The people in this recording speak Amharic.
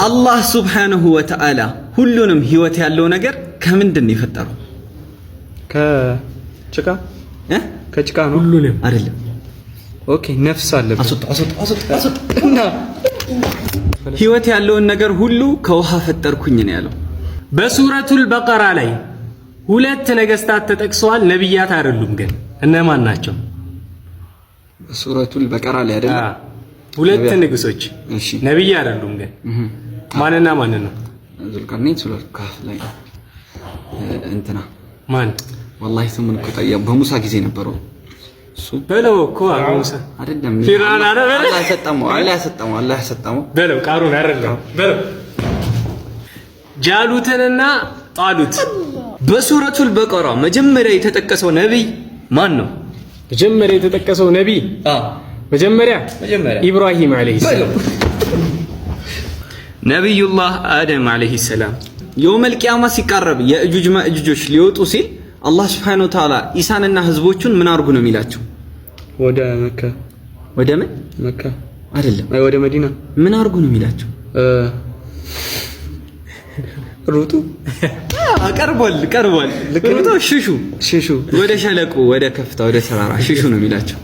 አላህ ሱብሓነሁ ወተዓላ ሁሉንም ህይወት ያለው ነገር ከምንድን ነው የፈጠረው? ከጭቃ ነው። ሁሉንም አይደለም። ኦኬ ነፍስ አለበት። ህይወት ያለውን ነገር ሁሉ ከውሃ ፈጠርኩኝ ነው ያለው። በሱረቱል በቀራ ላይ ሁለት ነገስታት ተጠቅሰዋል። ነብያት አይደሉም ግን እነማን ናቸው? ሱረቱል በቀራ ላይ አይደለም። ሁለት ንጉሶች ነብይ አይደሉም ግን ማንና ማን ነው? ዙልቀርነይን ሱረቱል ካፍ ላይ እንትና ማን ወላሂ ስሙን እኮ ጠየቁ። በሙሳ ጊዜ ነበረው እሱ በለው እኮ ሙሳ አይደለም። ፊርዓውን አላህ ያሰጠመው በለው ቃሩን አይደለም በለው ጃሉትንና ጣሉት። በሱረቱል በቀራ መጀመሪያ የተጠቀሰው ነብይ ማን ነው? መጀመሪያ የተጠቀሰው ነብይ መጀመሪያ ኢብራሂም አለይሂ ሰላም ነብዩላህ አደም አለይሂ ሰላም የውመል ቂያማ ሲቃረብ የእጁጅ ማእጁጆች ሊወጡ ሲል አላህ ሱብሓነሁ ወተዓላ ኢሳንና ህዝቦቹን ምን አርጉ ነው የሚላቸው? ወደ መካ ወደ ምን መካ አይደለም ወደ መዲና ምን አርጉ ነው የሚላቸው? ሩጡ ቀርቧል ሩጡ ሽሹ ወደ ሸለቆ ወደ ከፍታ ወደ ተራራ ሽሹ ነው የሚላቸው።